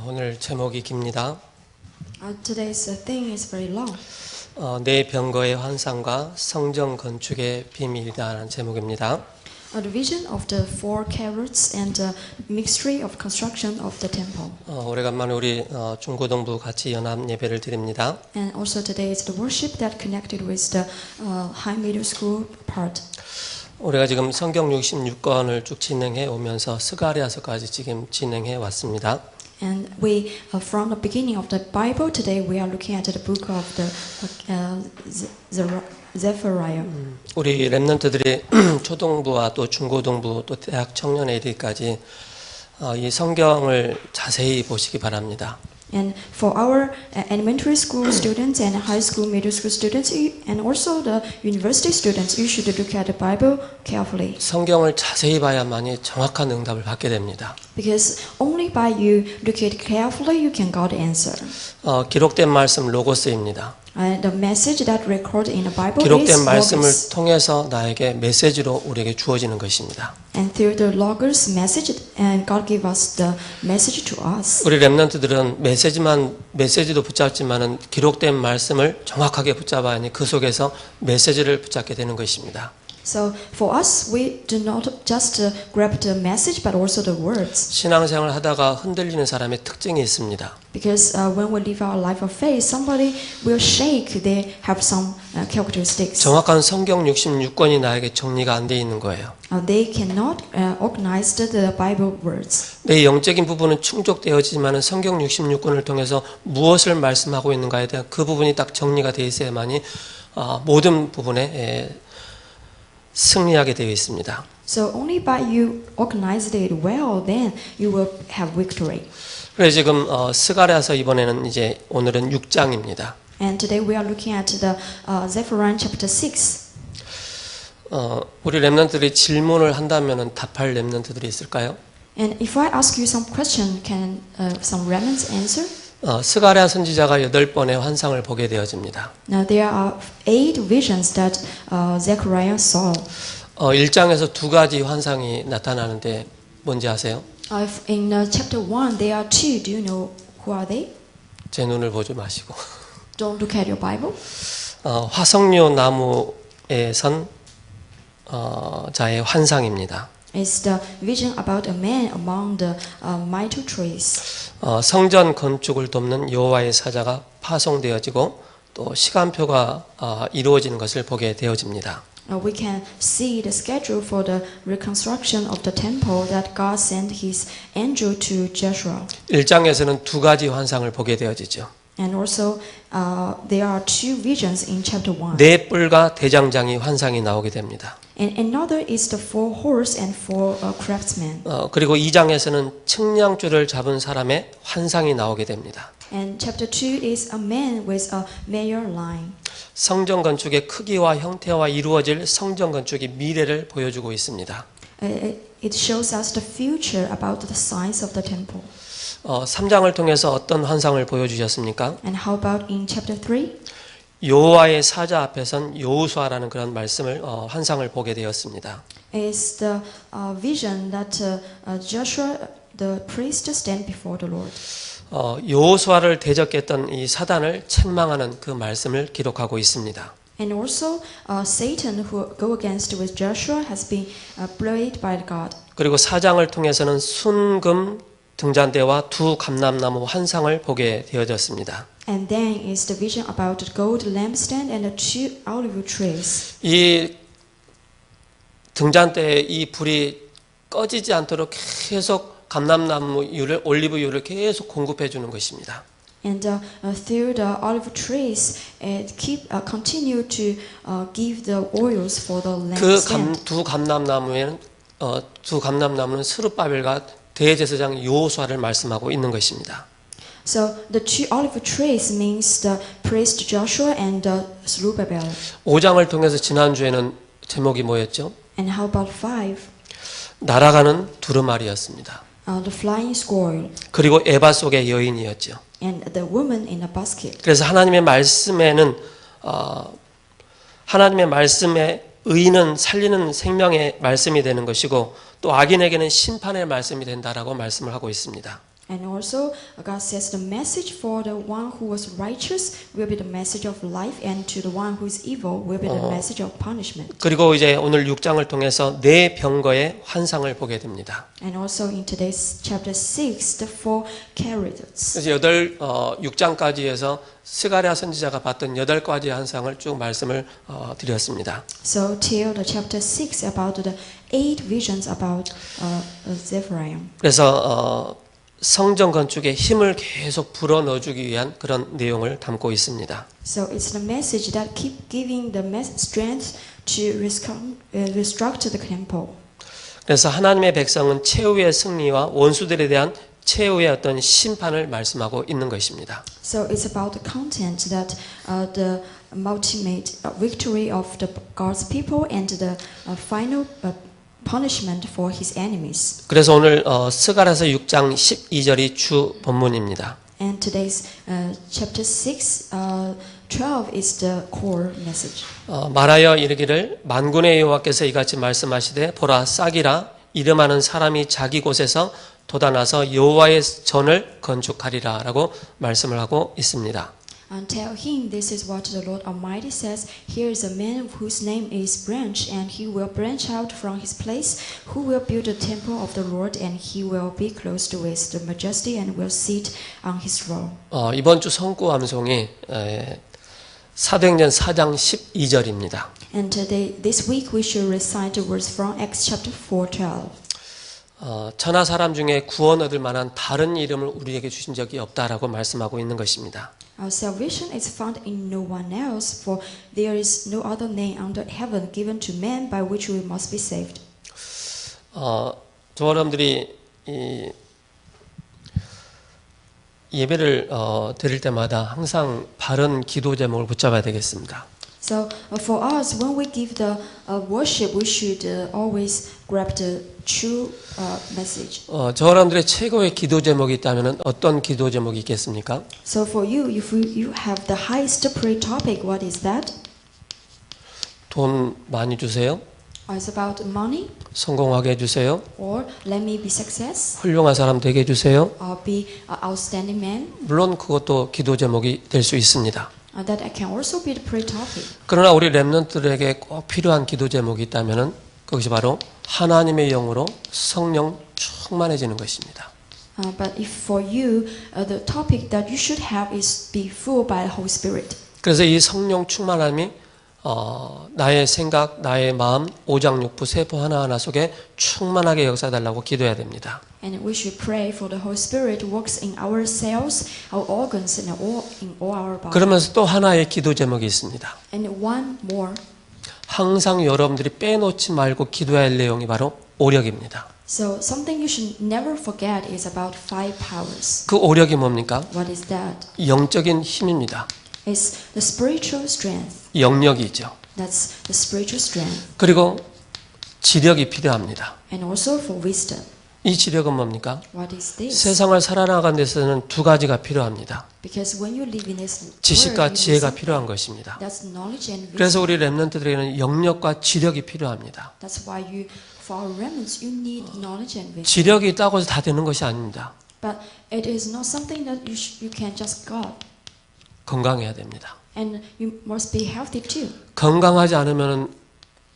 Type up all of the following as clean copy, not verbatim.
오늘 제목이 깁니다. Today's theme is very long. 내 병거의 환상과 성전 건축의 비밀이라는 제목입니다. The vision of the four carrots and the mystery of construction of the temple. 오래간만에 우리 중고등부 같이 연합 예배를 드립니다. And also today is the worship that connected with the high middle school part. 우리가 지금 성경 66권을 쭉 진행해 오면서 스가랴서까지 지금 진행해 왔습니다. And we, from the beginning of the Bible, today we are looking at the book of the Zephaniah. 우리 렘넌트들이 초등부와 또 중고등부 또 대학 청년회의까지 이 성경을 자세히 보시기 바랍니다. And for our elementary school students and high school, middle school students, and also the university students, you should look at the Bible carefully. 성경을 자세히 봐야만이 정확한 응답을 받게 됩니다. Because only by you look at it carefully, you can get the answer. 기록된 말씀 로고스입니다. The message that recorded in the Bible 기록된 is 말씀을 Logos. 통해서 나에게 메시지로 우리에게 주어지는 것입니다. And through the Logos message, and God gave us the message to us. 우리 렘넌트들은 메시지도 붙잡지만은 기록된 말씀을 정확하게 붙잡아야 하니 그 속에서 메시지를 붙잡게 되는 것입니다. So for us, we do not just grab the message, but also the words. 신앙생활을 하다가 흔들리는 사람의 특징이 있습니다. Because when we live our life of faith, somebody will shake. They have some characteristics. 정확한 성경 66권이 나에게 정리가 안 돼 있는 거예요. They cannot organize the Bible words. 내 영적인 부분은 충족되어지지만은 성경 66권을 통해서 무엇을 말씀하고 있는가에 대한 그 부분이 딱 정리가 돼 있어야만이 모든 부분에 승리하게 되어 있습니다. So only by you organize it well, then you will have victory. 그래서 지금 스가랴서 이번에는 이제 오늘은 6장입니다. And today we are looking at the Zephaniah chapter 6. 우리 렘넌트들이 질문을 한다면은 답할 렘넌트들이 있을까요? And if I ask you some question, can some remnants answer? 스가랴 선지자가 8번의 환상을 보게 되어집니다. Now there are 8 visions that Zechariah saw. 1장에서 두 가지 환상이 나타나는데 뭔지 아세요? In chapter 1, there are 2. Do you know who are they? 제 눈을 보지 마시고. Don't look at your Bible. 화석류 나무에 선 자의 환상입니다. It's the vision about a man among the myrtle trees. 성전 건축을 돕는 여호와의 사자가 파송되어지고 또 시간표가 이루어지는 것을 보게 되어집니다. We can see the schedule for the reconstruction of the temple that God sent His angel to Joshua. 1장에서는 두 가지 환상을 보게 되어지죠. And also, there are 2 visions in chapter 1. 네 뿔과 대장장이 환상이 나오게 됩니다. And another is the 4 horse and 4 craftsmen. 그리고 2장에서는 측량줄을 잡은 사람의 환상이 나오게 됩니다. And chapter 2 is a man with a measure line. 성전 건축의 크기와 형태와 이루어질 성전 건축의 미래를 보여주고 있습니다. It shows us the future about the size of the temple. 3장을 통해서 어떤 환상을 보여주셨습니까? And how about in chapter 3? 여호와의 사자 앞에 선 여호수아라는 그런 말씀을 환상을 보게 되었습니다. Is the vision that Joshua the priest stand before the Lord. 여호수아를 대적했던 이 사단을 책망하는 그 말씀을 기록하고 있습니다. And also Satan who go against with Joshua has been blinded by God. 그리고 4장을 통해서는 순금 등잔대와 두 감람나무 환상을 보게 되어졌습니다. And then is the vision about the gold lampstand and the 2 olive trees. 이 등잔대에 이 불이 꺼지지 않도록 계속 감람나무유를 올리브유를 계속 공급해 주는 것입니다. And through the olive trees, it continue to give the oils for the lampstand. 두 감람나무에는 두 감람나무는 스룹바벨과 대제사장 여호수아를 말씀하고 있는 것입니다. So the 2 olive trees means the priest Joshua and the Zerubbabel. 5장을 통해서 지난주에는 제목이 뭐였죠? And how about 5? 날아가는 두루마리였습니다. The flying squirrel 그리고 에바 속의 여인이었죠. and the woman in a basket. 그래서 하나님의 말씀에는 하나님의 말씀에 의는 살리는 생명의 말씀이 되는 것이고 또 악인에게는 심판의 말씀이 된다라고 말씀을 하고 있습니다. And also, God says the message for the one who was righteous will be the message of life, and to the one who is evil will be the message of punishment. 그리고 이제 오늘 6장을 통해서 네 병거의 환상을 보게 됩니다. And also in today's chapter 6, the four characters. 그래서 6장까지 해서 스가랴 선지자가 봤던 8가지의 환상을 쭉 말씀을 드렸습니다. So till the chapter 6 about the 8 visions about Zephaniah. 그래서 성전 건축에 힘을 계속 불어넣어주기 위한 그런 내용을 담고 있습니다. So it's the message that keep giving the strength to reconstruct the temple. 그래서 하나님의 백성은 최후의 승리와 원수들에 대한 최후의 어떤 심판을 말씀하고 있는 것입니다. So it's about the content that the ultimate victory of the God's people and the final punishment for his enemies. 그래서 오늘 스가랴서 6장 12절이 주 본문입니다. And today's chapter 6, 12 is the core message. 말하여 이르기를 만군의 여호와께서 이같이 말씀하시되 보라 싹이라 이름하는 사람이 자기 곳에서 돋아나서 여호와의 전을 건축하리라 라고 말씀을 하고 있습니다. And tell him, this is what the Lord Almighty says. Here is a man whose name is Branch, and he will branch out from his place, who will build the temple of the Lord, and he will be clothed with the majesty and will sit on his throne. 이번 주 성구 암송이 사도행전 4장 12절입니다. And this week we should recite the words from Acts chapter 4:12. 천하 사람 중에 구원 얻을 만한 다른 이름을 우리에게 주신 적이 없다라고 말씀하고 있는 것입니다. Our salvation is found in no one else, for there is no other name under heaven given to man by which we must be saved. 저와 여러분들이 이 예배를 드릴 때마다 항상 바른 기도 제목을 붙잡아야 되겠습니다. So for us, when we give the worship, we should always grab the true message. 저와 여러분들의 최고의 기도 제목이 있다면 어떤 기도 제목이 있겠습니까? So for you, if you have the highest prayer topic, what is that? 돈 많이 주세요. It's about money, 성공하게 해주세요. or let me be success, 훌륭한 사람 되게 해주세요. or be an outstanding man. 물론 그것도 기도 제목이 될 수 있습니다. That can also be the prayer topic. 그러나 우리 렘넌트들에게 꼭 필요한 기도 제목이 있다면 그것이 바로 하나님의 영으로 성령 충만해지는 것입니다. But if for you, the topic that you should have is be full by the Holy Spirit. 그래서 이 성령 충만함이 나의 생각, 나의 마음, 오장육부, 세포 하나하나 속에 충만하게 역사달라고 기도해야 됩니다. And we should pray for the Holy Spirit works in our cells, our organs, and in all our bodies. 그러면서 또 하나의 기도 제목이 있습니다. And one more. 항상 여러분들이 빼놓지 말고 기도해야 할 내용이 바로 오력입니다. So something you should never forget is about 5 powers. 그 오력이 뭡니까? What is that? 영적인 힘입니다. It's the spiritual strength. 영역이죠. That's the spiritual strength. 그리고 지력이 필요합니다. And also for wisdom. 이 지력은 뭡니까? What is this? 세상을 살아나가는 데서는 두 가지가 필요합니다. Because when you live in this 지식과 world, 지혜가 필요한 것입니다. that's knowledge and wisdom. 그래서 우리 렘넌트들에게는 영역과 지력이 필요합니다. That's why for our remnants, you need knowledge and wisdom. 지력이 있다고 해서 다 되는 것이 아닙니다. But it is not something that you can just got. 건강해야 됩니다. And you must be healthy too. 건강하지 않으면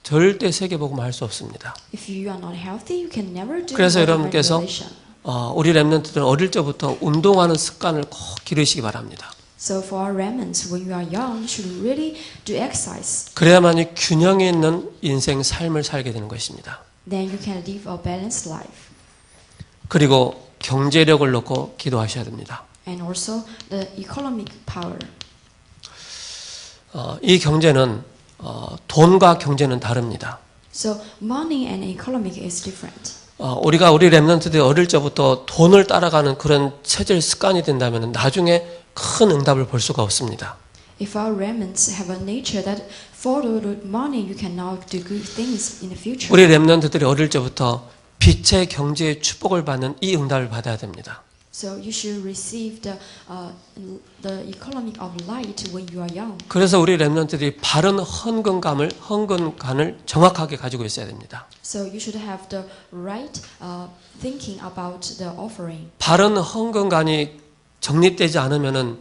절대 세계복음 할 수 없습니다. If you are not healthy, you can never do 그래서 the 여러분께서 regulation. 우리 렘넌트들은 어릴 적부터 운동하는 습관을 꼭 기르시기 바랍니다. So for our remnants, when you are young, you should really do exercise. 그래야만이 균형이 있는 인생 삶을 살게 되는 것입니다. Then you can live a balanced life. 그리고 경제력을 놓고 기도하셔야 됩니다. And also the economic power. 이 경제는 돈과 경제는 다릅니다. So money and economic is different. 우리 렘넌트들이 어릴 적부터 돈을 따라가는 그런 체질 습관이 된다면 나중에 큰 응답을 볼 수가 없습니다. If our remnants have a nature that follow the money, you cannot do good things in the future. 우리 렘넌트들이 어릴 적부터 빛의 경제의 축복을 받는 이 응답을 받아야 됩니다. So you should receive the economic of light when you are young. 그래서 우리 렘넌트들이 바른 헌금관을 정확하게 가지고 있어야 됩니다. So you should have the right thinking about the offering. 바른 헌금관이 정립되지 않으면은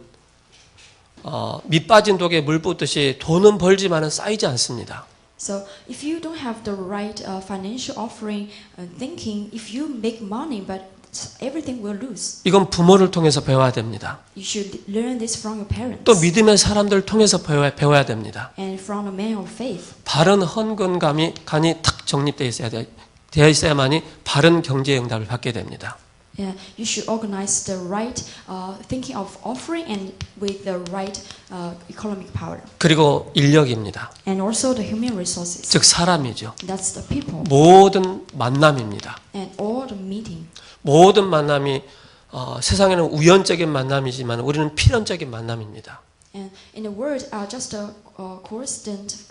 밑 빠진 독에 물 붓듯이 돈은 벌지만은 쌓이지 않습니다. So if you don't have the right financial offering thinking, if you make money but everything will lose. 이건 부모를 통해서 배워야 됩니다. You should learn this from your parents. 또 믿음의 사람들 통해서 배워야 됩니다. And from a man of faith. 바른 헌금관이 탁 되어 있어야만이 바른 경제 응답을 받게 됩니다. Yeah, you should organize the right thinking of offering and with the right economic power. 그리고 인력입니다. And also the human resources. 즉 사람이죠. That's the people. 모든 만남입니다. And all the meeting. 모든 만남이 세상에는 우연적인 만남이지만 우리는 필연적인 만남입니다. And in the world are just a coincident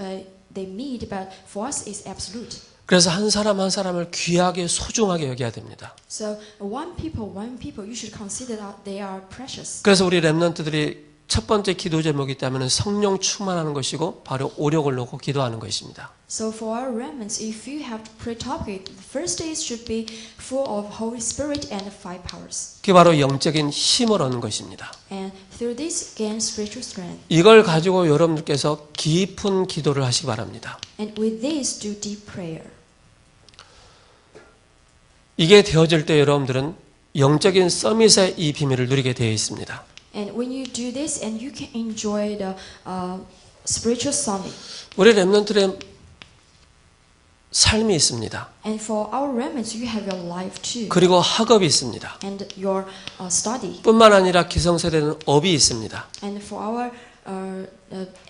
they meet, but for us is absolute. 그래서 한 사람 한 사람을 귀하게 소중하게 여겨야 됩니다. So one people, you should consider that they are precious. 그래서 우리 렘넌트들이 첫 번째 기도 제목이 있다면 성령 충만하는 것이고 바로 오력을 놓고 기도하는 것입니다. So for our remnants, if you have prayer topic, the first days should be full of Holy Spirit and five powers. 그게 바로 영적인 힘을 얻는 것입니다. And through this gain spiritual strength. 이걸 가지고 여러분들께서 깊은 기도를 하시기 바랍니다. And with this do deep prayer. 이게 되어질 때 여러분들은 영적인 서밋의 이 비밀을 누리게 되어 있습니다. And when you do this, and you can enjoy the spiritual summit. 우리 렘넌트의 삶이 있습니다. And for our remnants, you have your life too. 그리고 학업이 있습니다. And your study. 뿐만 아니라 기성세대는 업이 있습니다. And for our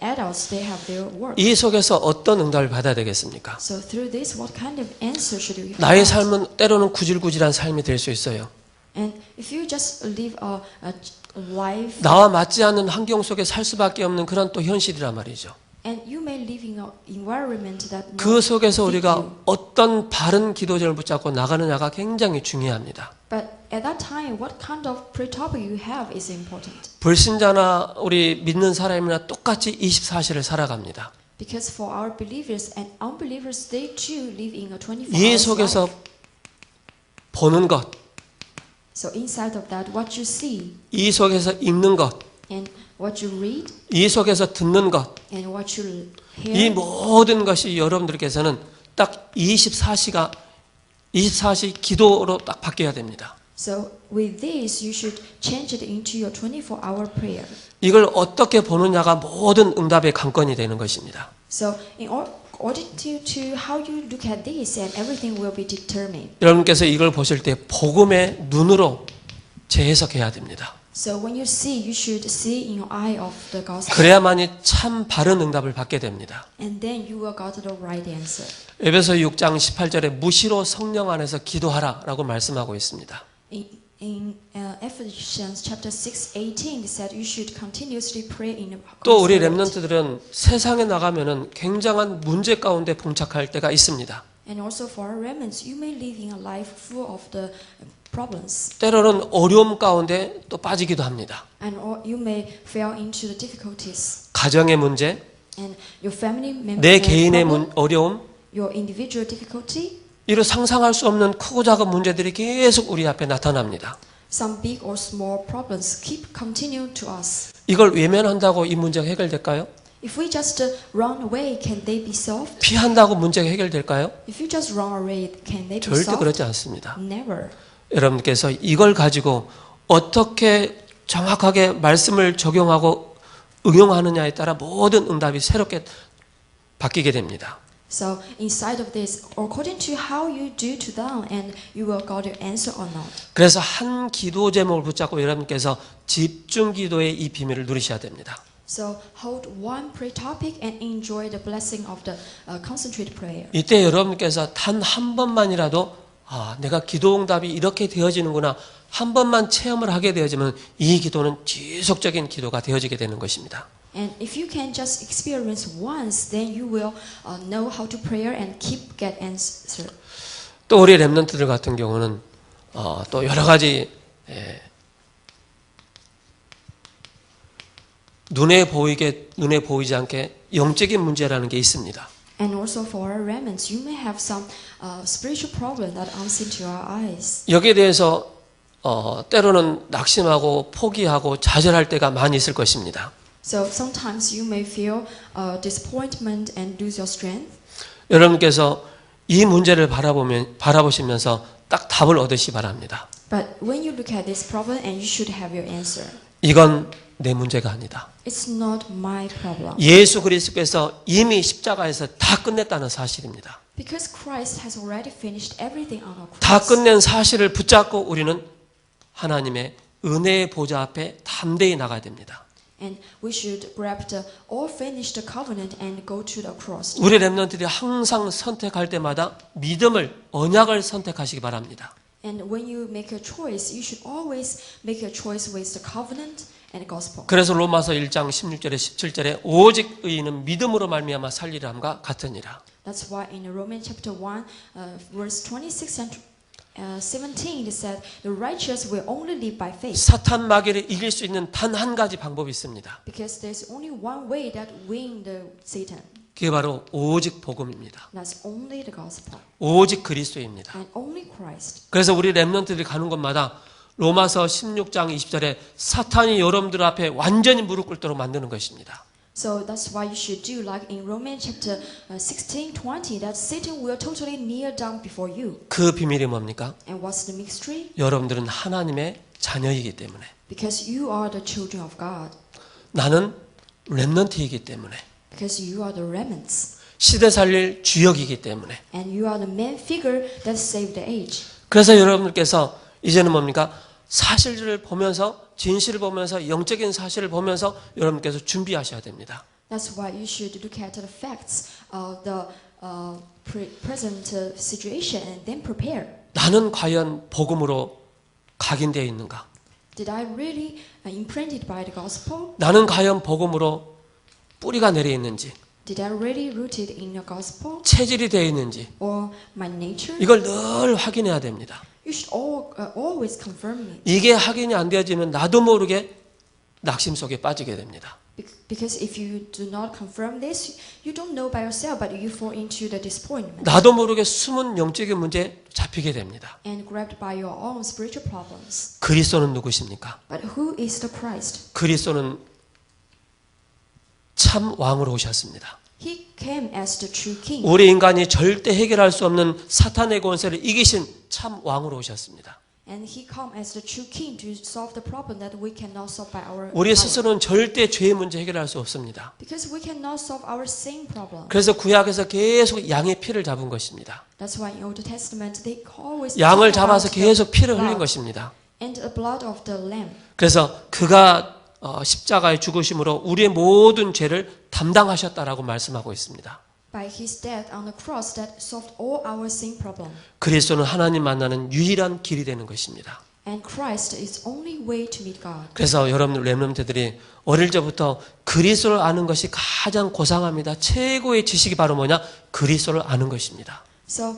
adults, they have their work. 이 속에서 어떤 응답을 받아야 되겠습니까? So through this, what kind of answer should you have? 나의 삶은 때로는 구질구질한 삶이 될 수 있어요. And if you just live a life, 나와 맞지 않는 환경 속에 살 수밖에 없는 그런 또 현실이란 말이죠. and you may live in an environment that 그 속에서 fit 우리가 you. 어떤 바른 기도점을 붙잡고 나가느냐가 굉장히 중요합니다. But at that time, what kind of prayer topic you have is important. 불신자나 우리 믿는 사람이나 똑같이 24시를 살아갑니다. Because for our believers and unbelievers, they too live in a 24 이 hours 속에서 life. 보는 것, So inside of that, what you see 이 속에서 읽는 것, and what you read 이 속에서 듣는 것, and what you 이 hear, 모든 것이 여러분들께서는 딱 24시 기도로 딱 바뀌어야 됩니다. so with this, you should change it into your 24-hour prayer. 이걸 어떻게 보느냐가 모든 응답의 관건이 되는 것입니다. So in order to how you look at this, and everything will be determined. 여러분께서 이걸 보실 때 복음의 눈으로 재해석해야 됩니다. So when you see, you should see in your eye of the gospel. 그래야만이 참 바른 응답을 받게 됩니다. And then you will get the right answer. 에베소 6장 18절에 무시로 성령 안에서 기도하라라고 말씀하고 있습니다. In Ephesians chapter 6:18, it said you should continuously pray in the 또 우리 Spirit. 렘넌트들은 세상에 나가면은 굉장한 문제 가운데 봉착할 때가 있습니다. And also for our remnants, you may live in a life full of the problems. 때로는 어려움 가운데 또 빠지기도 합니다. And you may fall into the difficulties. 가정의 문제, And your family member 내 개인의 problem, 어려움, your individual difficulty, 이로 상상할 수 없는 크고 작은 문제들이 계속 우리 앞에 나타납니다. some big or small problems keep continuing to us. 이걸 외면한다고 이 문제가 해결될까요? If we just run away, can they be solved? 피한다고 문제가 해결될까요? If you just run away, can they be 절대 solved? 그렇지 않습니다. Never. 여러분께서 이걸 가지고 어떻게 정확하게 말씀을 적용하고 응용하느냐에 따라 모든 응답이 새롭게 바뀌게 됩니다. So inside of this, according to how you do to them, and you will get your answer or not. 그래서 한 기도 제목을 붙잡고 여러분께서 집중 기도의 이 비밀을 누리셔야 됩니다. So hold one prayer topic and enjoy the blessing of the concentrated prayer. 이때 여러분께서 단 한 번만이라도 내가 기도 응답이 이렇게 되어지는구나 한 번만 체험을 하게 되어지면 이 기도는 지속적인 기도가 되어지게 되는 것입니다. And if you can just experience once, then you will know how to pray and keep get answer. 또 우리 렘넌트들 같은 경우는 또 여러 가지 눈에 보이지 않게 영적인 문제라는 게 있습니다. And also for our remnants, you may have some spiritual problem that unseen to our eyes. 여기에 대해서 때로는 낙심하고 포기하고 좌절할 때가 많이 있을 것입니다. So sometimes you may feel disappointment and lose your strength. 여러분께서 이 문제를 바라보시면서 딱 답을 얻으시 바랍니다. But when you look at this problem, and you should have your answer. 이건 내 문제가 아니다. It's not my problem. 예수 그리스도께서 이미 십자가에서 다 끝냈다는 사실입니다. Because Christ has already finished everything on our 다 cross. 끝낸 사실을 붙잡고 우리는 하나님의 은혜의 보좌 앞에 담대히 나가야 됩니다. And we should grab the all finished covenant and go to the cross. 우리 렘넌트들이 항상 선택할 때마다 믿음을, 언약을 선택하시기 바랍니다. And when you make a choice, you should always make a choice with the covenant and gospel. 그래서 로마서 1장 16절에 17절에 오직 의인은 믿음으로 말미암아 살리라 함과 같으니라. That's why in Romans chapter 1, verse 26 and 17, it said, "The righteous will only live by faith." 사탄 마귀를 이길 수 있는 단 한 가지 방법이 있습니다. Because there's only one way that win the Satan. 그게 바로 오직 복음입니다. That's only the gospel 오직 그리스도입니다. and only Christ. 그래서 우리 렘넌트들이 가는 곳마다 로마서 16장 20절에 사탄이 여러분들 앞에 완전히 무릎 꿇도록 만드는 것입니다. So that's why you should do like in Romans chapter 16, 20, that Satan will totally kneel down before you. 그 비밀이 뭡니까? And what's the mystery? 여러분들은 하나님의 자녀이기 때문에, Because you are the children of God. 나는 렘넌트이기 때문에, Because you are the remnants. 시대 살릴 주역이기 때문에. And you are the main figure that saved the age. 그래서 여러분들께서 이제는 뭡니까? 사실을 보면서, 진실을 보면서, 영적인 사실을 보면서 여러분께서 준비하셔야 됩니다. That's why you should look at the facts of the present situation and then prepare. 나는 과연 복음으로 각인되어 있는가? Did I really imprinted by the gospel? 나는 과연 복음으로 뿌리가 내려 있는지, Did I really rooted in the gospel? 체질이 되어 있는지, Or my nature? 이걸 늘 확인해야 됩니다. You should always confirm it. 이게 확인이 안 되어지면 나도 모르게 낙심 속에 빠지게 됩니다. Because if you do not confirm this, you don't know by yourself, but you fall into the disappointment 나도 모르게 숨은 영적인 문제에 잡히게 됩니다. and grabbed by your own spiritual problems. 그리스도는 누구십니까? But who is the Christ? 그리스도는 참 왕으로 오셨습니다. He came as the true king. 우리 인간이 절대 해결할 수 없는 사탄의 권세를 이기신 참 왕으로 오셨습니다. And he come as the true king to solve the problem that we cannot solve by our 우리 power. 스스로는 절대 죄의 문제 해결할 수 없습니다. Because we cannot solve our sin problem. 그래서 구약에서 계속 양의 피를 잡은 것입니다. That's why in Old Testament they always 양을 talk 잡아서 about the 계속 피를 흘린 blood 것입니다. and the blood of the lamb. 그래서 그가 십자가의 죽으심으로 우리의 모든 죄를 담당하셨다라고 말씀하고 있습니다. By his death on the cross that solved all our sin problem. 그리스도는 하나님 만나는 유일한 길이 되는 것입니다. And Christ is only way to meet God. 그래서 여러분들 렘넌트들이 어릴 적부터 그리스도를 아는 것이 가장 고상합니다. 최고의 지식이 바로 뭐냐? 그리스도를 아는 것입니다. So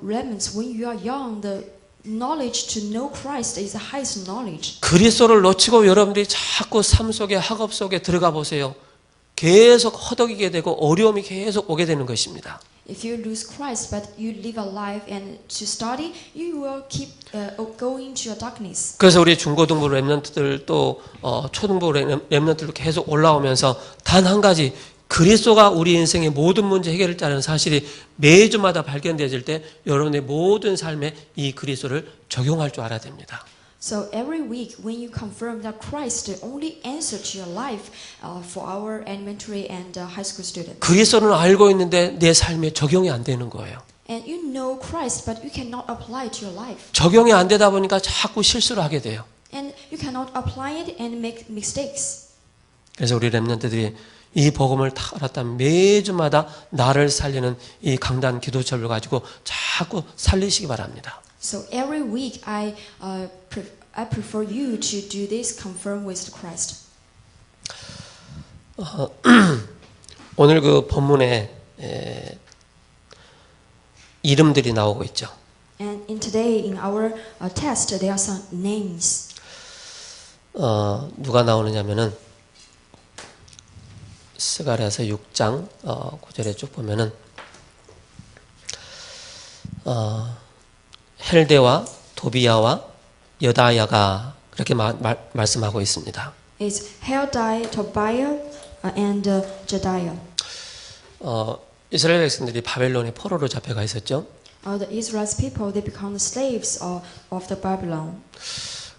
remnants, when you are young, the knowledge to know Christ is the highest knowledge. 그리스도를 놓치고 여러분들이 자꾸 삶 속에 학업 속에 들어가 보세요. 계속 허덕이게 되고 어려움이 계속 오게 되는 것입니다. If you lose Christ, but you live a life and to study, you will keep going into your darkness. 그래서 우리 중고등부 렘넌트들 또 초등부 렘넌트들도 계속 올라오면서 단 한 가지 그리스도가 우리 인생의 모든 문제 해결자라는 사실이 매주마다 발견되어질 때 여러분의 모든 삶에 이 그리스도를 적용할 줄 알아야 됩니다. So every week, when you confirm that Christ is the only answer to your life for our elementary and high school students, 그리스도는 알고 있는데 내 삶에 적용이 안 되는 거예요. and you know Christ, but you cannot apply it to your life, 적용이 안 되다 보니까 자꾸 실수를 하게 돼요. and you cannot apply it and make mistakes. 그래서 우리 렘넌트들이 이 복음을 다 알았다면 매주마다 나를 살리는 이 강단 기도처를 가지고 자꾸 살리시기 바랍니다. So every week, I prefer you to do this confirm with Christ. 오늘 그 본문에 이름들이 나오고 있죠. And in today, in our test, there are some names. 누가 나오느냐면은 스가랴서 6장 9절에 쭉 보면은 헬데와 도비야와 여다야가 그렇게 말씀하고 있습니다. It's Heldai, Tobiah, and Jediah. 이스라엘 백성들이 바벨론의 포로로 잡혀가 있었죠. The Israel's people, they become the slaves of the Babylon.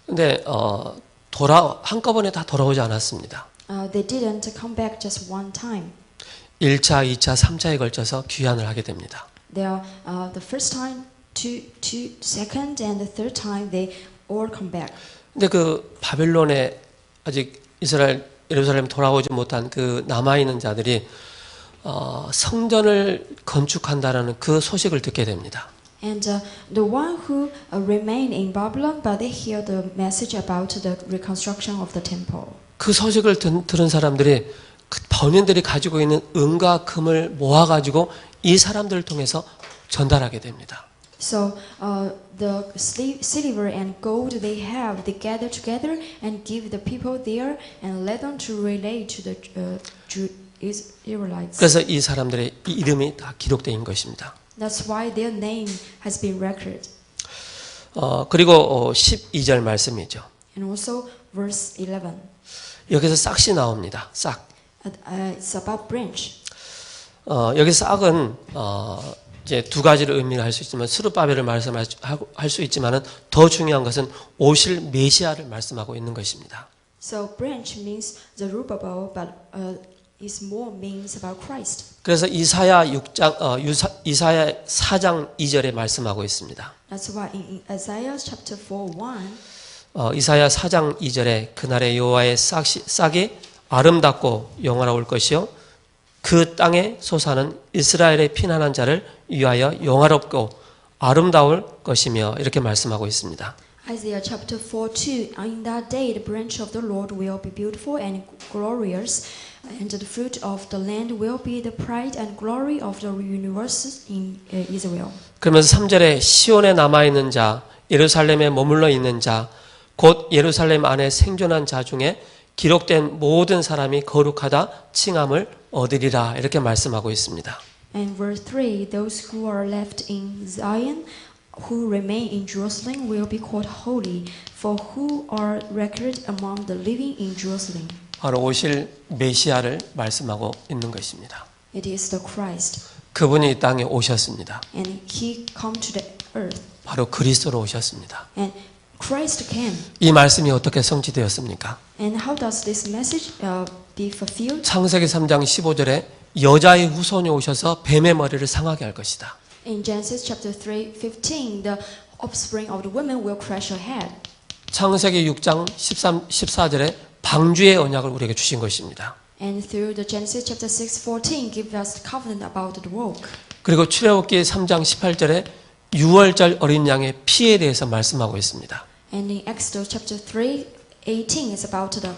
근데 한꺼번에 다 돌아오지 않았습니다. They didn't come back just one time. 1차, 2차, 3차에 걸쳐서 귀환을 하게 됩니다. They are the first time, second, and the third time they all come back. 근데 그 바벨론에 아직 예루살렘 돌아오지 못한 그 남아있는 자들이 성전을 건축한다라는 그 소식을 듣게 됩니다. And the one who remain in Babylon, but they hear the message about the reconstruction of the temple. 그 소식을 들은 사람들이 그 번연들이 가지고 있는 은과 금을 모아가지고 이 사람들을 통해서 전달하게 됩니다. So the silver and gold they have, they gather together and give the people there and let them to relay to the Israelites. 그래서 이 사람들의 이름이 다 기록되어 있는 것입니다. That's why their name has been recorded. 그리고 12절 말씀이죠. And also verse 11. 여기서 싹이 나옵니다. 싹. It's about branch. 여기 싹은 이제 두 가지를 의미를 할 수 있지만 스룹바벨을 말씀할 수 있지만은 더 중요한 것은 오실 메시아를 말씀하고 있는 것입니다. So branch means Zerubbabel, but is more means about Christ. 그래서 이사야 4장 2절에 말씀하고 있습니다. That's why in Isaiah chapter 4:1. 이사야 4장 2절에 그날의 여호와의 싹이 아름답고 영화로울 것이요 그 땅에 솟아는 이스라엘의 피난한 자를 위하여 영화롭고 아름다울 것이며 이렇게 말씀하고 있습니다. Isaiah chapter 4:2. In that day the branch of the Lord will be beautiful and glorious, and the fruit of the land will be the pride and glory of the universe in Israel. 그러면서 3절에 시온에 남아있는 자, 예루살렘에 머물러 있는 자, 곧 예루살렘 안에 생존한 자 중에 기록된 모든 사람이 거룩하다 칭함을 얻으리라 이렇게 말씀하고 있습니다. And verse 3, those who are left in Zion, who remain in Jerusalem, will be called holy, for who are recorded among the living in Jerusalem. 바로 오실 메시아를 말씀하고 있는 것입니다. It is the Christ, 그분이 이 땅에 오셨습니다. and He come to the earth, 바로 그리스도로 오셨습니다. and Christ came. 이 말씀이 어떻게 성취되었습니까? And how does this message be fulfilled? 창세기 3장 15절에 여자의 후손이 오셔서 뱀의 머리를 상하게 할 것이다. In Genesis chapter 3:15, the offspring of the woman will crush her head. 창세기 6장 14절에 방주의 언약을 우리에게 주신 것입니다. And through the Genesis chapter 6:14, give us the covenant about the walk. 그리고 출애굽기 3장 18절에 6월절 어린 양의 피에 대해서 말씀하고 있습니다. And in Exodus chapter 3:18 is about the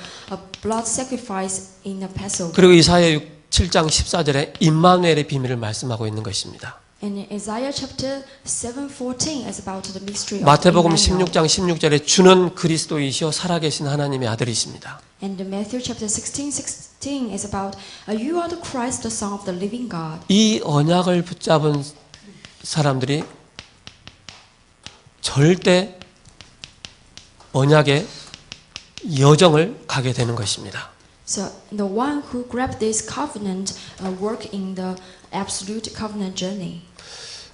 blood sacrifice in the Passover. 그리고 이사야 7장 14절에 임마누엘의 비밀을 말씀하고 있는 것입니다. And in Isaiah chapter 7:14 is about the mystery of 마태복음 Emmanuel. 16장 16절에 주는 그리스도이시요 살아계신 하나님의 아들이십니다. And in Matthew chapter 16:16 is about you are the Christ, the Son of the living God. 이 언약을 붙잡은 사람들이 절대 언약의 여정을 가게 되는 것입니다. So the one who grabbed this covenant work in the absolute covenant journey.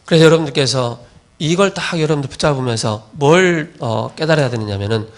그래서 여러분들께서 이걸 딱 여러분들 붙잡으면서 뭘 깨달아야 되느냐면은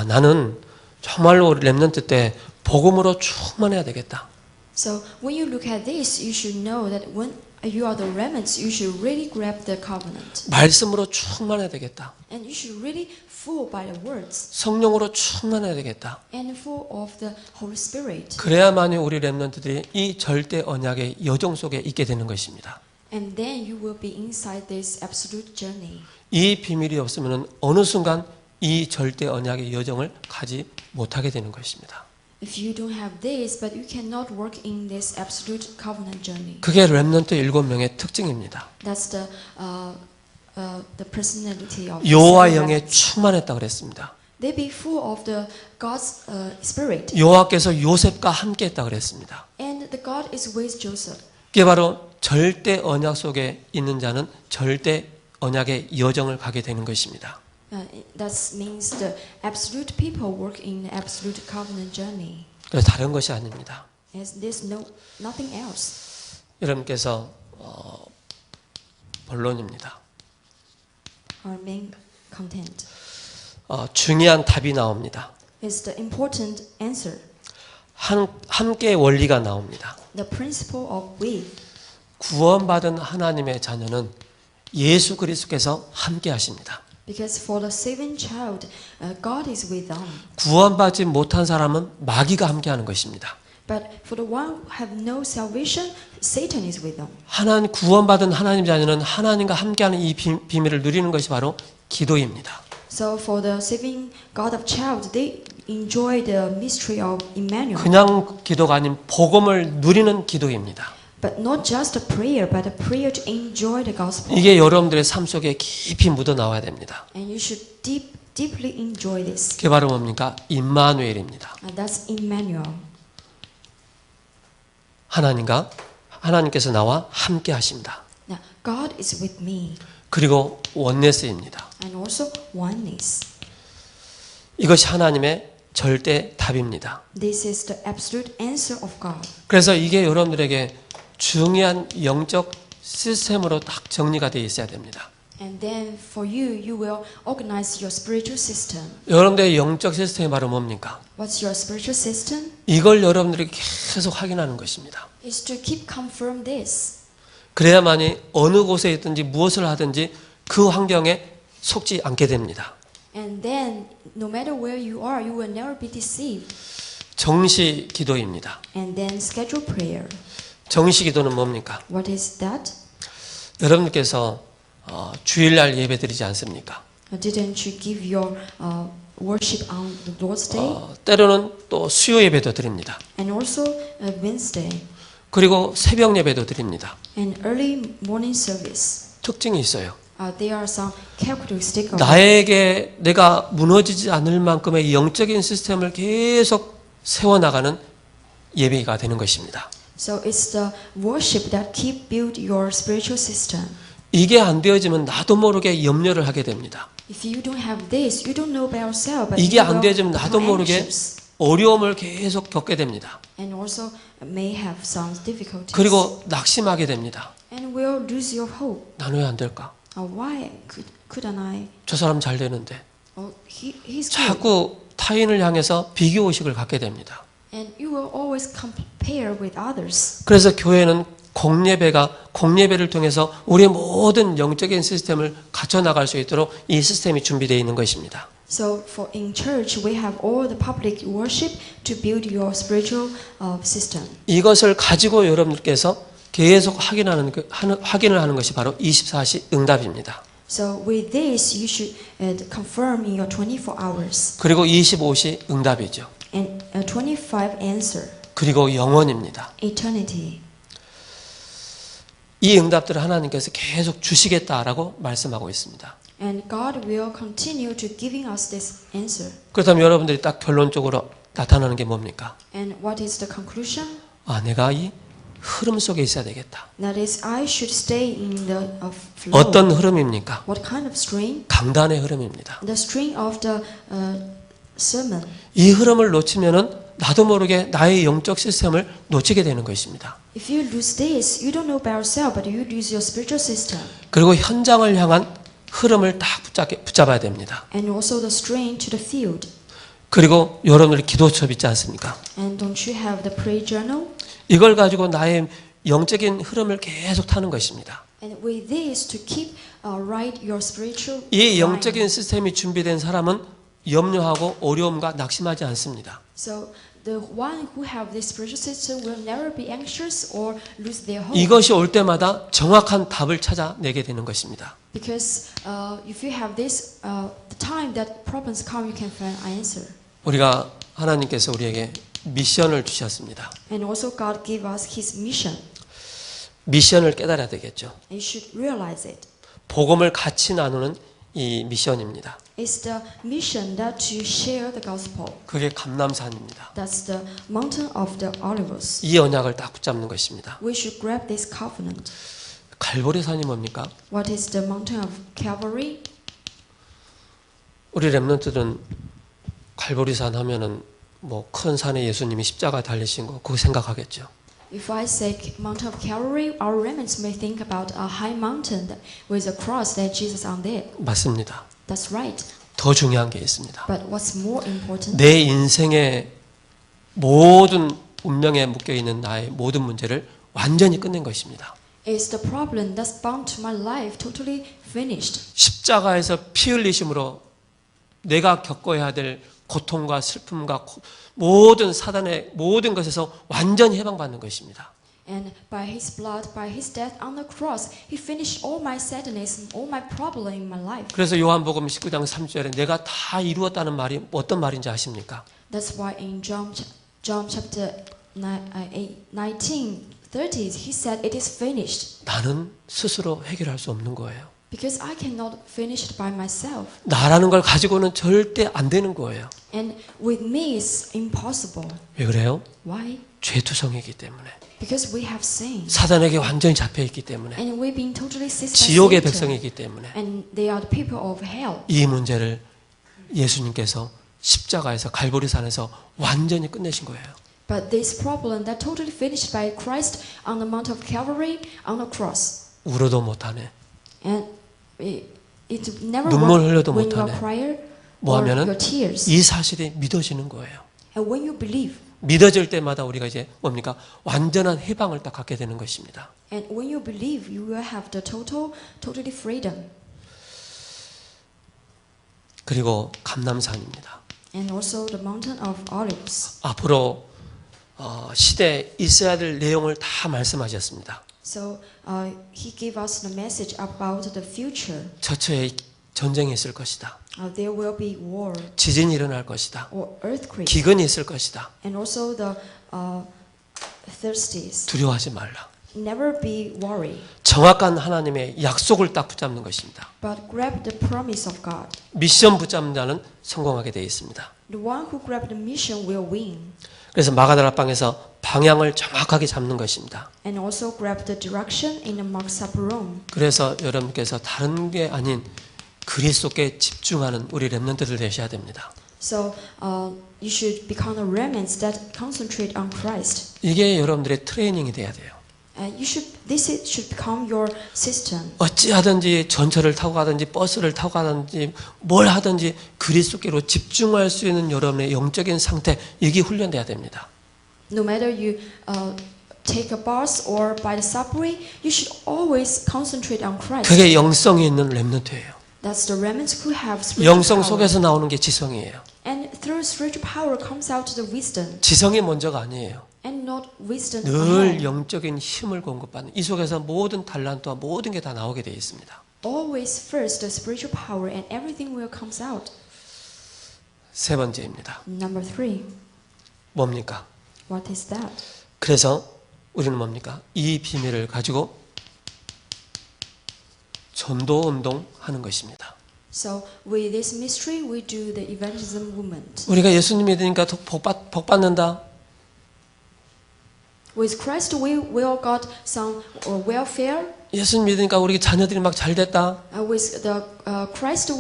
나는 정말로 렘넌트 때 복음으로 충만해야 되겠다. So when you look at this, you should know that when you are the remnants, you should really grab the covenant. 말씀으로 충만해야 되겠다. And you should really full by the words 성령으로 충만해야 되겠다. and full of the Holy Spirit. 그래야만이 우리 렘넌트들이 이 절대 언약의 여정 속에 있게 되는 것입니다. And then you will be inside this absolute journey. 이 비밀이 없으면 어느 순간 이 절대 언약의 여정을 가지 못하게 되는 것입니다. If you don't have this, but you cannot work in this absolute covenant journey. 그게 렘넌트 7명의 특징입니다. That's the personality of 여호와 the 영에 remnants. 충만했다 그랬습니다. They be full of the God's spirit. 여호와께서 요셉과 함께했다 그랬습니다. And the God is with Joseph. 이게 바로 절대 언약 속에 있는 자는 절대 언약의 여정을 가게 되는 것입니다. That means the absolute people work in the absolute covenant journey. 그래서 다른 것이 아닙니다. As there's nothing else. 여러분께서 본론입니다. Our main content 중요한 답이 나옵니다. is the important answer. 함께 원리가 나옵니다. The principle of we. 구원받은 하나님의 자녀는 예수 그리스도께서 함께 하십니다. Because for the saving child, God is with them. 구원받지 못한 사람은 마귀가 함께 하는 것입니다. But for the one who have no salvation, Satan is with them. 구원받은 하나님 자녀는 하나님과 함께하는 이 비밀을 누리는 것이 바로 기도입니다. So for the saving God of child, they enjoy the mystery of Emmanuel. 그냥 기도가 아닌 복음을 누리는 기도입니다. But not just a prayer, but a prayer to enjoy the gospel. 이게 여러분들의 삶 속에 깊이 묻어 나와야 됩니다. And you should deeply enjoy this. 그게 바로 뭡니까? 임마누엘입니다. That's Emmanuel. 하나님께서 나와 함께 하십니다. Now, God is with me. 그리고 원네스입니다. And also oneness. 이것이 하나님의 절대 답입니다. This is the absolute answer of God. 그래서 이게 여러분들에게 중요한 영적 시스템으로 딱 정리가 되어 있어야 됩니다. And then for you, you will organize your spiritual system. 여러분들의 영적 시스템이 바로 뭡니까? What's your spiritual system? 이걸 여러분들이 계속 확인하는 것입니다. Is to keep confirm this. 그래야만이 어느 곳에 있든지 무엇을 하든지 그 환경에 속지 않게 됩니다. And then, no matter where you are, you will never be deceived. 정시 기도입니다. And then schedule prayer. 정시 기도는 뭡니까? What is that? 여러분께서 주일날 예배 드리지 않습니까? Didn't you give your worship on the Lord's Day? 때로는 또 수요 예배도 드립니다. And also Wednesday. 그리고 새벽 예배도 드립니다. And early morning service. 특징이 있어요. There are some characteristics of 나에게 내가 무너지지 않을 만큼의 영적인 시스템을 계속 세워나가는 예배가 되는 것입니다. So it's the worship that keep build your spiritual system. 이게 안 되어지면 나도 모르게 염려를 하게 됩니다. If you don't have this, you don't know about yourself. But 이게 you 안 will 되어지면 나도 become 모르게 anxious. 어려움을 계속 겪게 됩니다. And also may have some difficulties. 그리고 낙심하게 됩니다. And will lose your hope. 나는 왜 안 될까? Why couldn't I? 저 사람 잘 되는데. He's good. 자꾸 타인을 향해서 비교의식을 갖게 됩니다. And you will always compare with others. 그래서 교회는 공예배를 통해서 우리의 모든 영적인 시스템을 갖춰 나갈 수 있도록 이 시스템이 준비되어 있는 것입니다. So in church we have all the public worship to build your spiritual system. 이것을 가지고 여러분들께서 계속 확인을 하는 것이 바로 24시 응답입니다. So with this you should confirm in your 24 hours. 그리고 25시 응답이죠. And 25 answer. 그리고 영원입니다. Eternity. 이 응답들을 하나님께서 계속 주시겠다라고 말씀하고 있습니다. And God will continue to giving us this answer. 그렇다면 여러분들이 딱 결론적으로 나타나는 게 뭡니까? And what is the conclusion? 내가 이 흐름 속에 있어야 되겠다. That is, I should stay in the flow. 어떤 흐름입니까? What kind of string? 강단의 흐름입니다. The string of the sermon. 이 흐름을 놓치면은 나도 모르게 나의 영적 시스템을 놓치게 되는 것입니다. If you lose this, you don't know about yourself, but you lose your spiritual system. 그리고 현장을 향한 흐름을 딱 붙잡아야 됩니다. And also the string to the field. 그리고 여러분들이 기도첩 있지 않습니까? And don't you have the prayer journal? 이걸 가지고 나의 영적인 흐름을 계속 타는 것입니다. And with this to keep right your spiritual. 이 영적인 시스템이 준비된 사람은 염려하고 어려움과 낙심하지 않습니다. So the one who have this spiritual system will never be anxious or lose their hope. 이것이 올 때마다 정확한 답을 찾아내게 되는 것입니다. Because if you have this, the time that problems come, you can find an answer. 우리가 하나님께서 우리에게 미션을 주셨습니다. And also God gave us His mission. 미션을 깨달아야 되겠죠. And you should realize it. 복음을 같이 나누는 이 미션입니다. It's the mission that to share the gospel. 그게 감람산입니다. That's the mountain of the Olives. 이 언약을 딱 붙잡는 것입니다. We should grab this covenant. 갈보리산이 뭡니까? What is the mountain of Calvary? 우리 렘넌트들은 갈보리산 하면은 뭐 큰 산에 예수님이 십자가 달리신 거 그거 생각하겠죠. If I say mountain of Calvary, our remnants may think about a high mountain with a cross that Jesus on there. 맞습니다. That's right. 더 중요한 게 있습니다. But what's more important? 내 인생의 모든 운명에 묶여 있는 나의 모든 문제를 완전히 끝낸 것입니다. Is the problem that's bound to my life totally finished? 십자가에서 피 흘리심으로 내가 겪어야 될 고통과 슬픔과 모든 사단의 모든 것에서 완전히 해방받는 것입니다. And by His blood, by His death on the cross, He finished all my sadness, all my problem in my life. 그래서 요한복음 19장 3절에 내가 다 이루었다는 말이 어떤 말인지 아십니까? That's why in John chapter 19:30, He said, "It is finished." 나는 스스로 해결할 수 없는 거예요. Because I cannot finish it by myself. 나라는 걸 가지고는 절대 안 되는 거예요. And with me it's impossible. 왜 그래요? Why? 죄투성이기 때문에. Because we have sinned. 사단에게 완전히 잡혀 있기 때문에. And we've been totally seized by 지옥의 Satan. 백성이기 때문에. And they are the people of hell. 이 문제를 예수님께서 십자가에서 갈보리산에서 완전히 끝내신 거예요. But this problem that totally finished by Christ on the Mount of Calvary on the cross. 울어도 못하네. And it never 눈물 works 흘려도 when you are 못하네. crying 뭐 or 하면은 your tears. 이 사실이 믿어지는 거예요. And when you believe, 믿어질 때마다 우리가 이제 뭡니까? 완전한 해방을 딱 갖게 되는 것입니다. and when you believe, you will have the totally freedom. 그리고 감람산입니다. And also the mountain of Olives. 앞으로 시대에 있어야 될 내용을 다 말씀하셨습니다. So he gave us the message about the future. 처처에 전쟁이 있을 것이다. There will be war 지진이 일어날 것이다. or earthquake, 기근이 있을 것이다. and also the thirsties. 두려워하지 말라. Never be worried, 정확한 하나님의 약속을 딱 붙잡는 것입니다. but grab the promise of God. 미션 붙잡는 자는 성공하게 되어 있습니다. The one who grab the mission will win, 그래서 마가다락방에서 방향을 정확하게 잡는 것입니다. and also grab the direction in the Mark Supper room. 그래서 여러분께서 다른 게 아닌 그리스도께 집중하는 우리 렘넌트들 되셔야 됩니다. So you should become the remnants that concentrate on Christ. 이게 여러분들의 트레이닝이 돼야 돼요. This should become your system. 어찌하든지 전철을 타고 가든지 버스를 타고 가든지 뭘 하든지 그리스도께로 집중할 수 있는 여러분의 영적인 상태, 이게 훈련돼야 됩니다. No matter you take a bus or by the subway, you should always concentrate on Christ. 그게 영성이 있는 렘넌트예요. That's the remnants who have spiritual 영성 power. 속에서 나오는 게 지성이에요. And through spiritual power comes out the wisdom, 지성이 먼저가 아니에요. and not wisdom 늘 alone. 영적인 힘을 공급받는, 이 속에서 모든 달란트와 모든 게 다 나오게 되어 있습니다. Always first the spiritual power, and everything will comes out. 세 번째입니다. Number 3, 뭡니까? what is that? 그래서 우리는 뭡니까? 이 비밀을 가지고 전도 운동 하는 것입니다. So with this mystery, we do the evangelism movement. 우리가 예수님 믿으니까 복 받는다. With Christ, we will got some welfare. 예수님 믿으니까 우리 자녀들이 막 잘 됐다. With the Christ,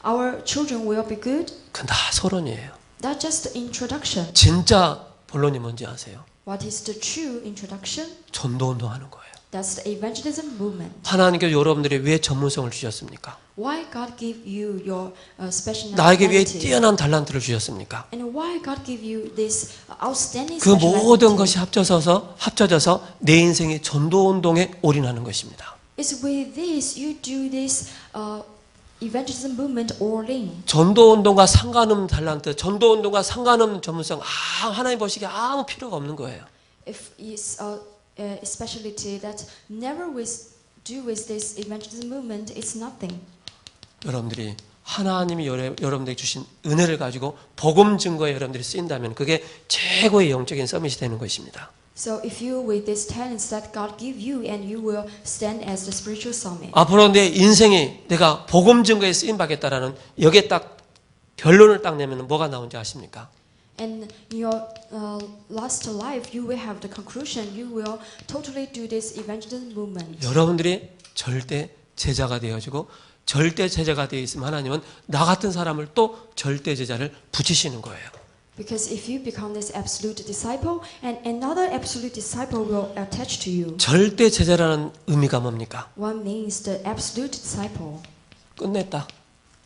our children will be good. 그건 다 서론이에요. That's just the introduction. 진짜 본론이 뭔지 아세요? What is the true introduction? 전도 운동 하는 거예요. That's the evangelism movement. 하나님께서 여러분들이 왜 전문성을 주셨습니까? Why God give you your 나에게 왜 speciality? 뛰어난 달란트를 주셨습니까? And why God give you this outstanding 그 모든 speciality? 것이 합쳐져서 내 인생의 전도 운동에 올인하는 것입니다. It's with this you do this evangelism movement all in. 전도 운동과 상관없는 달란트, 전도 운동과 상관없는 전문성, 하나님 보시기에 아무 필요가 없는 거예요. If it's a specialty that never do with this evangelism movement, it's nothing. 여러분들이 하나님이 여러분들에게 주신 은혜를 가지고 복음 증거에 여러분들이 쓰인다면 그게 최고의 영적인 서밋이 되는 것입니다. So if you with these talents that God give you, and you will stand as the spiritual summit. 앞으로 내 인생이 내가 복음 증거에 쓰임 받겠다라는 여기에 딱 결론을 딱 내면 뭐가 나온지 아십니까? And in your last life, you will have the conclusion. You will totally do this evangelism movement. 여러분들이 절대 제자가 되어지고 절대 제자가 되어 있으면 하나님은 나 같은 사람을 또 절대 제자를 붙이시는 거예요. Because if you become this absolute disciple, and another absolute disciple will attach to you. 절대 제자라는 의미가 뭡니까? What means the absolute disciple? 끝냈다.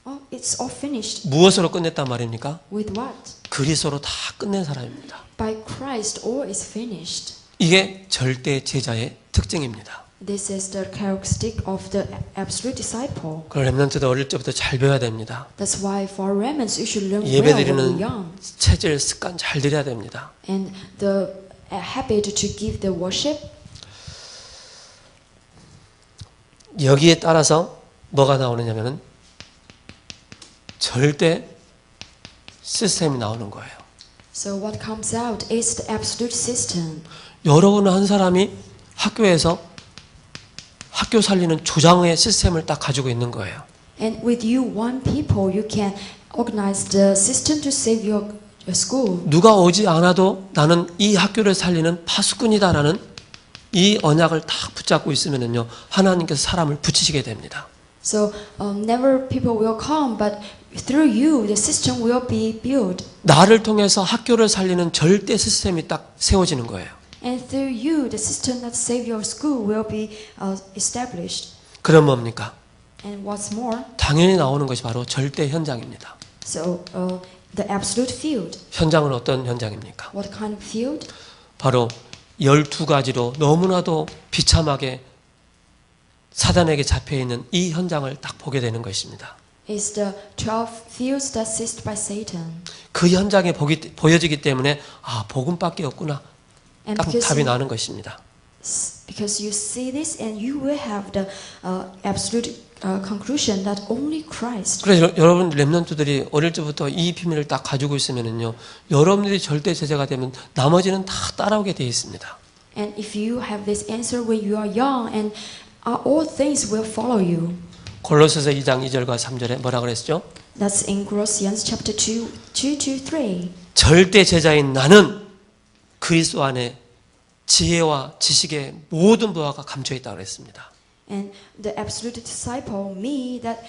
Oh, it's all finished. 무엇으로 끝냈단 말입니까? With what? 그리스도로 다 끝낸 사람입니다. By Christ, all is finished. 이게 절대 제자의 특징입니다. This is the characteristic of the absolute disciple. 그걸 렘넌트도 어릴 때부터 잘 배워야 됩니다. That's why for remnants you should learn well when you're 예배드리는 young. 체질, 습관 잘 들여야 됩니다. And the habit to give the worship. 여기에 따라서 뭐가 나오느냐면은 절대 시스템이 나오는 거예요. So what comes out is the absolute system. 여러분 한 사람이 학교에서 학교 살리는 조장의 시스템을 딱 가지고 있는 거예요. And with you one people, you can organize the system to save your school. 누가 오지 않아도 나는 이 학교를 살리는 파수꾼이다라는 이 언약을 딱 붙잡고 있으면은요, 하나님께서 사람을 붙이시게 됩니다. So never people will come, but through you, the system will be built. 나를 통해서 학교를 살리는 절대 시스템이 딱 세워지는 거예요. And through you, the system that save your school will be established. 그럼 뭡니까? And what's more, 당연히 나오는 것이 바로 절대 현장입니다. so the absolute field. 현장은 어떤 현장입니까? What kind of field? 바로 12가지로 너무나도 비참하게 사단에게 잡혀있는 이 현장을 딱 보게 되는 것입니다. Is the 12 fields that seized by Satan. 그 현장에 보여지기 때문에 아, 복음밖에 없구나. And 딱 답이 나는 것입니다. because you see this, and you will have the absolute conclusion that only Christ. 그래서 여러분 렘넌트들이 어릴 때부터 이 비밀을 딱 가지고 있으면은요, 여러분들이 절대 제자가 되면 나머지는 다 따라오게 되어 있습니다. And if you have this answer when you are young, and all things will follow you. 골로새서 2장 2절과 3절에 뭐라 그랬죠? That's in Colossians chapter 2, 2 to 3. 절대 제자인 나는 그리스도 안에 지혜와 지식의 모든 부하가 감춰 있다고 그랬습니다. And the absolute disciple, me, that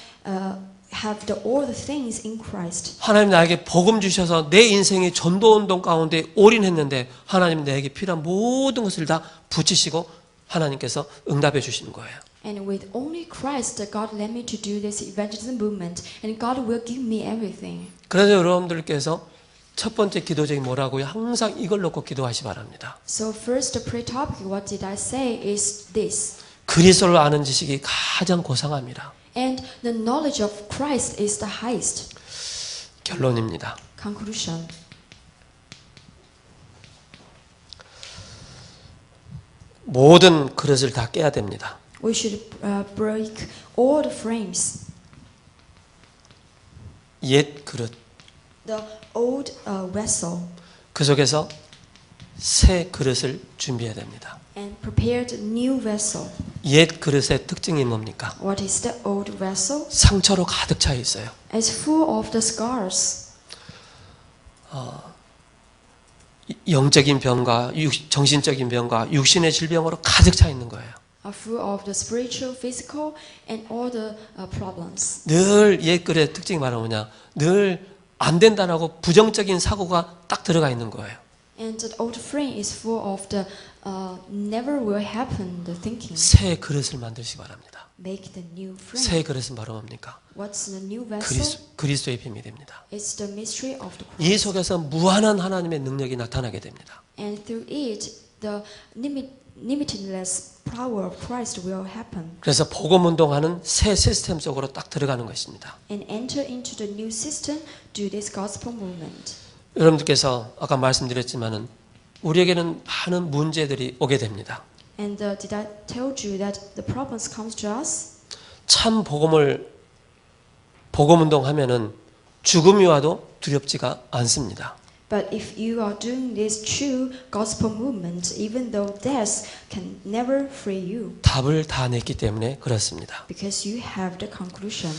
have all the things in Christ. 하나님 나에게 복음 주셔서 내 인생이 전도 운동 가운데 올인했는데 하나님 나에게 필요한 모든 것을 다 붙이시고 하나님께서 응답해 주시는 거예요. And with only Christ, God led me to do this evangelism movement, and God will give me everything. 그래서 여러분들께서 첫 번째 기도적인 뭐라고요? 항상 이걸 놓고 기도하시 바랍니다. So first, the prayer topic, what did I say, is this. 그리스도를 아는 지식이 가장 고상합니다. And the knowledge of Christ is the highest. 결론입니다. Conclusion. 모든 그릇을 다 깨야 됩니다. We should break all the frames. 옛 그릇, The old vessel. 그 속에서 새 그릇을 준비해야 됩니다. And prepared new vessel. 옛 그릇의 특징이 뭡니까? What is the old vessel? 상처로 가득 차 있어요. It's full of the scars. 영적인 병과 정신적인 병과 육신의 질병으로 가득 차 있는 거예요. Full of the spiritual, physical, and all the problems. 늘 옛 그릇의 특징이 바로 뭐냐? 늘 안 된다라고 부정적인 사고가 딱 들어가 있는 거예요. And the old frame is full of the never will happen the thinking. 새 그릇을 만드시기 바랍니다. Make the new frame. 새 그릇은 바로 뭡니까? What's the new vessel? 그리스도의 비밀입니다. It's the mystery of the 이 Christ. 속에서 무한한 하나님의 능력이 나타나게 됩니다. And through it, the limitless power of Christ will happen. 그래서 복음 운동하는 새 시스템 속으로 딱 들어가는 것입니다. And enter into the new system, do this gospel movement. 여러분들께서 아까 말씀드렸지만은 우리에게는 많은 문제들이 오게 됩니다. And did I tell you that the problems comes to us? 참 복음 운동하면은 죽음이 와도 두렵지가 않습니다. But if you are doing this true gospel movement, even though death can never free you, 답을 다 냈기 때문에 그렇습니다. because you have the conclusion.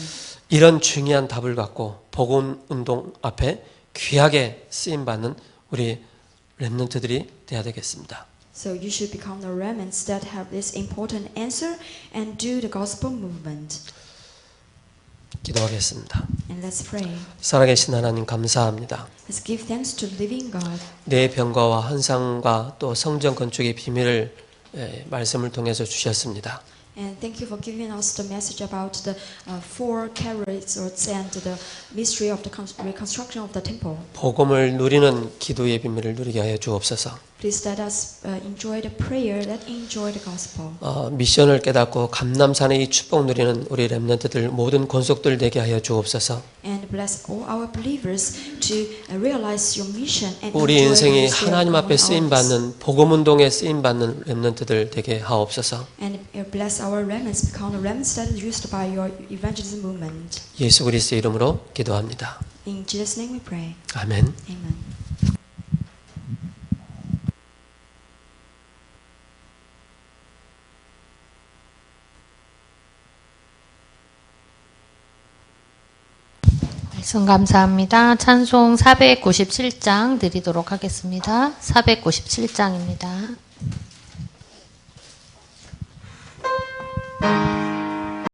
이런 중요한 답을 갖고 복음 운동 앞에 귀하게 쓰임 받는 우리 렘넌트들이 돼야 되겠습니다. So you should become the remnants that have this important answer and do the gospel movement. 기도하겠습니다. And let's pray. 살아계신 하나님 감사합니다. Let's give thanks to living God. 내 병과와 환상과 또 성전 건축의 비밀을 말씀을 통해서 주셨습니다. And thank you for giving us the message about the four characters and the mystery of the reconstruction of the temple. 복음을 누리는 기도의 비밀을 누리게 하여 주옵소서. Please let us enjoy the prayer, let enjoy the gospel. 미션을 깨닫고 감남산의 이 축복 누리는 우리 렘넌트들 모든 권속들 되게 하여 주옵소서. And bless all our believers to realize your mission and 우리 enjoy 인생이 the mission 하나님 앞에 of 쓰임 ours. 받는 복음 운동에 쓰임 받는 렘넌트들 되게 하옵소서. And bless our remnants, become the remnants that are used by your evangelism movement. 예수 그리스도의 이름으로 기도합니다. In Jesus' name we pray. 아멘. Amen. 말씀 감사합니다. 찬송 497장 드리도록 하겠습니다. 497장입니다.